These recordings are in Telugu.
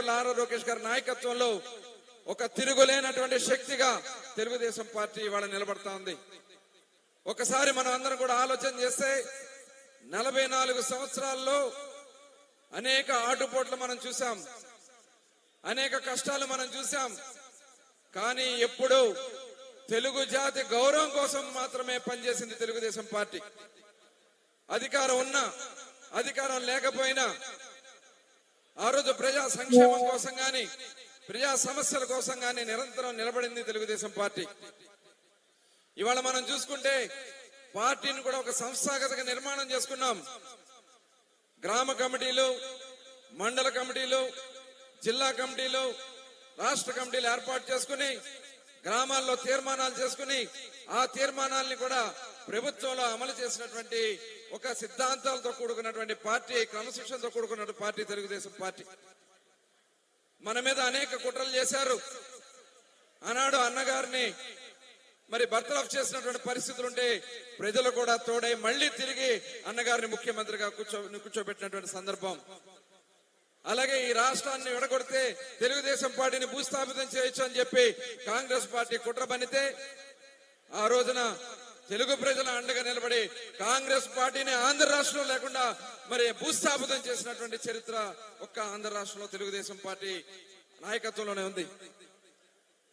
నాయకులు ఆర్ లోకేష్ గారి నాయకత్వంలో ఒక తిరుగులేనటువంటి శక్తిగా తెలుగుదేశం పార్టీ ఇవాళ నిలబడతా ఉంది. ఒకసారి మనం అందరం కూడా ఆలోచన చేస్తే 44 సంవత్సరాల్లో అనేక ఆటుపోట్లు మనం చూసాం, అనేక కష్టాలు మనం చూసాం. కానీ ఎప్పుడు తెలుగు జాతి గౌరవం కోసం మాత్రమే పనిచేసింది తెలుగుదేశం పార్టీ. అధికారం ఉన్నా అధికారం లేకపోయినా ఆ రోజు ప్రజా సంక్షేమం కోసం గాని ప్రజా సమస్యల కోసం గాని నిరంతరం నిలబడింది తెలుగుదేశం పార్టీ. ఇవాళ మనం చూసుకుంటే పార్టీని కూడా ఒక సంస్థాగతంగా నిర్మాణం చేసుకున్నాం. గ్రామ కమిటీలు, మండల కమిటీలు, జిల్లా కమిటీలు, రాష్ట్ర కమిటీలు ఏర్పాటు చేసుకుని గ్రామాల్లో తీర్మానాలు చేసుకుని ఆ తీర్మానాల్ని కూడా ప్రభుత్వంలో అమలు చేసినటువంటి ఒక సిద్ధాంతాలతో కూడుకున్నటువంటి పార్టీ, క్రమశిక్షణతో కూడుకున్న పార్టీ తెలుగుదేశం పార్టీ. మన మీద అనేక కుట్రలు చేశారు. ఆనాడు అన్నగారిని మరి బర్తరఫ్ చేసినటువంటి పరిస్థితులు ఉంటే ప్రజలు కూడా తోడై మళ్లీ తిరిగి అన్నగారిని ముఖ్యమంత్రిగా కూర్చోబెట్టినటువంటి సందర్భం. అలాగే ఈ రాష్ట్రాన్ని విడగొడితే తెలుగుదేశం పార్టీని భూస్థాపితం చేయొచ్చు అని చెప్పి కాంగ్రెస్ పార్టీ కుట్ర పన్నితే ఆ రోజున తెలుగు ప్రజల అండగా నిలబడి కాంగ్రెస్ పార్టీని ఆంధ్ర రాష్ట్రంలో లేకుండా మరి భూస్థాపితం చేసినటువంటి చరిత్ర ఒక్క ఆంధ్ర రాష్ట్రంలో తెలుగుదేశం పార్టీ నాయకత్వంలోనే ఉంది.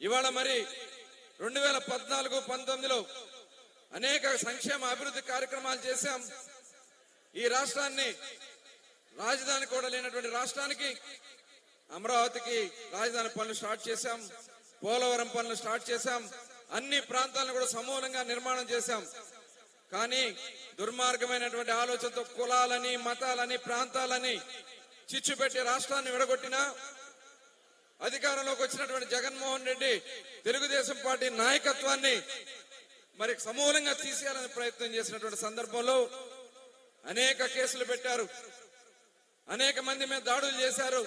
ఇవాళ మరి 2014-19లో అనేక సంక్షేమ అభివృద్ధి కార్యక్రమాలు చేశాం. ఈ రాష్ట్రాన్ని రాజధాని కూడా లేనటువంటి రాష్ట్రానికి అమరావతికి రాజధాని పనులు స్టార్ట్ చేశాం, పోలవరం పనులు స్టార్ట్ చేశాం, అన్ని ప్రాంతాలను కూడా సమూలంగా నిర్మాణం చేశాం. కానీ దుర్మార్గమైనటువంటి ఆలోచనతో కులాలని, మతాలని, ప్రాంతాలని చిచ్చు పెట్టి రాష్ట్రాన్ని విడగొట్టినా అధికారంలోకి వచ్చినటువంటి జగన్మోహన్ రెడ్డి తెలుగుదేశం పార్టీ నాయకత్వాన్ని మరి సమూలంగా తీసేయాలని ప్రయత్నం చేసినటువంటి సందర్భంలో అనేక కేసులు పెట్టారు, అనేక మంది మీద దాడులు చేశారు.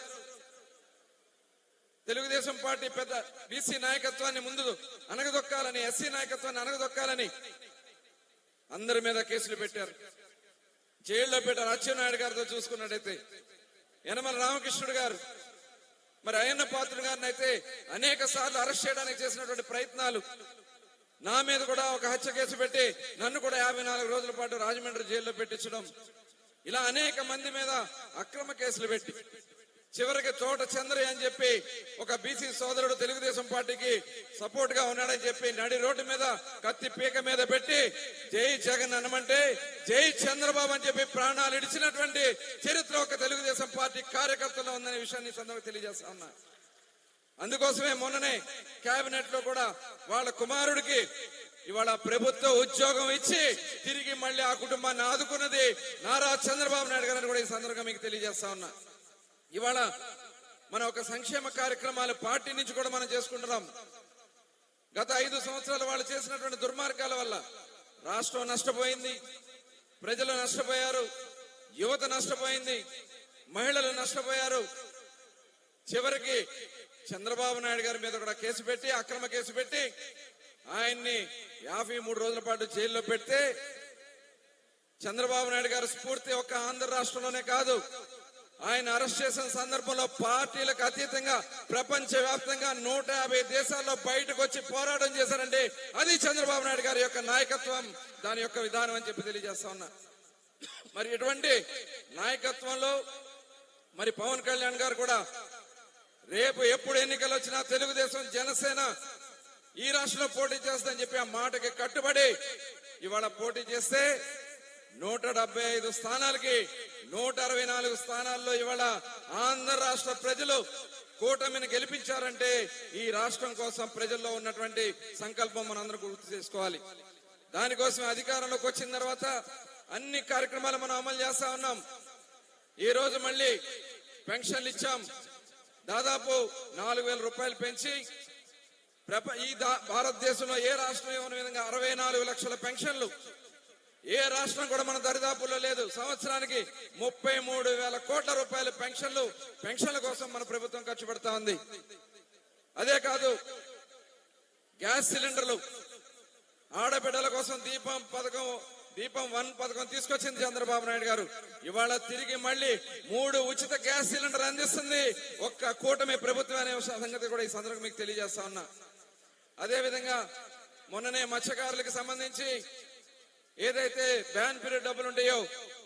తెలుగుదేశం పార్టీ పెద్ద బీసీ నాయకత్వాన్ని ముందు అనగదొక్కాలని, ఎస్సీ నాయకత్వాన్ని అనగదొక్కాలని అందరి మీద కేసులు పెట్టారు, జైల్లో పెట్టారు. అచ్చెన్నాయుడు గారితో చూసుకున్నట్టయితే యనమల రామకృష్ణుడు గారు, మరి అయ్యన్న పాత్రుడు గారిని అయితే అనేక సార్లు అరెస్ట్ చేయడానికి చేసినటువంటి ప్రయత్నాలు, నా మీద కూడా ఒక హత్య కేసు పెట్టి నన్ను కూడా 54 రోజుల పాటు రాజమండ్రి జైల్లో పెట్టించడం, ఇలా అనేక మంది మీద అక్రమ కేసులు పెట్టి చివరికి తోట చంద్రయ్య అని చెప్పి ఒక బీసీ సోదరుడు తెలుగుదేశం పార్టీకి సపోర్ట్ గా ఉన్నాడని చెప్పి నడి రోడ్డు మీద కత్తి పీక మీద పెట్టి జై జగన్ అనమంటే జై చంద్రబాబు అని చెప్పి ప్రాణాలు ఇడిచినటువంటి చరిత్ర ఒక తెలుగుదేశం పార్టీ కార్యకర్తలో ఉందనే విషయాన్ని సందర్భంగా తెలియజేస్తా ఉన్నా. అందుకోసమే మొన్ననే కేబినెట్ లో కూడా వాళ్ళ కుమారుడికి ఇవాళ ప్రభుత్వ ఉద్యోగం ఇచ్చి తిరిగి మళ్ళీ ఆ కుటుంబాన్ని ఆదుకున్నది నారా చంద్రబాబు నాయుడు గారిని కూడా ఈ సందర్భంగా మీకు తెలియజేస్తా ఉన్నా. ఇవాళ మన ఒక సంక్షేమ కార్యక్రమాలు పార్టీ నుంచి కూడా మనం చేసుకుంటున్నాం. గత 5 సంవత్సరాలు వాళ్ళు చేసినటువంటి దుర్మార్గాల వల్ల రాష్ట్రం నష్టపోయింది, ప్రజలు నష్టపోయారు, యువత నష్టపోయింది, మహిళలు నష్టపోయారు. చివరికి చంద్రబాబు నాయుడు గారి మీద కూడా కేసు పెట్టి, అక్రమ కేసు పెట్టి ఆయన్ని 53 రోజుల పాటు జైల్లో పెడితే చంద్రబాబు నాయుడు గారు స్ఫూర్తి ఒక్క ఆంధ్ర రాష్ట్రంలోనే కాదు, ఆయన అరెస్ట్ చేసిన సందర్భంలో పార్టీలకు అతీతంగా ప్రపంచ వ్యాప్తంగా 150 దేశాల్లో బయటకు వచ్చి పోరాటం చేశారంటే అది చంద్రబాబు నాయుడు గారి యొక్క నాయకత్వం, దాని యొక్క విధానం అని చెప్పి తెలియజేస్తా ఉన్నా. మరి ఇటువంటి నాయకత్వంలో మరి పవన్ కళ్యాణ్ గారు కూడా రేపు ఎప్పుడు ఎన్నికలు వచ్చినా తెలుగుదేశం, జనసేన ఈ రాష్ట్రంలో పోటీ చేస్తుందని చెప్పి ఆ మాటకి కట్టుబడి ఇవాళ పోటీ చేస్తే 175 స్థానాలకి 164 స్థానాల్లో ఇవాళ ఆంధ్ర రాష్ట్ర ప్రజలు కూటమిని గెలిపించారంటే ఈ రాష్ట్రం కోసం ప్రజల్లో ఉన్నటువంటి సంకల్పం మనందరం గుర్తు చేసుకోవాలి. దానికోసమే అధికారంలోకి వచ్చిన తర్వాత అన్ని కార్యక్రమాలు మనం అమలు చేస్తా ఉన్నాం. ఈ రోజు మళ్ళీ పెన్షన్లు ఇచ్చాం, దాదాపు 4,000 రూపాయలు పెంచి ఈ భారతదేశంలో ఏ రాష్ట్రం ఇవ్వని విధంగా 64 లక్షల పెన్షన్లు ఏ రాష్ట్రం కూడా మన దరిదాపుల్లో లేదు. సంవత్సరానికి 33,000 కోట్ల రూపాయల పెన్షన్ల కోసం మన ప్రభుత్వం ఖర్చు పెడతా ఉంది. అదే కాదు, గ్యాస్ సిలిండర్లు, ఆడబిడ్డల కోసం దీపం పథకం, దీపం 1 పథకం తీసుకొచ్చింది చంద్రబాబు నాయుడు గారు. ఇవాళ తిరిగి మళ్ళీ 3 ఉచిత గ్యాస్ సిలిండర్ అందిస్తుంది ఒక్క కూటమి ప్రభుత్వం అనే సంగతి కూడా ఈ సందర్భంగా మీకు తెలియజేస్తా ఉన్నా. అదే విధంగా మొన్ననే మత్స్యకారులకు సంబంధించి ఏదైతే బ్యాన్ పీరియడ్ డబ్బులు ఉంటాయో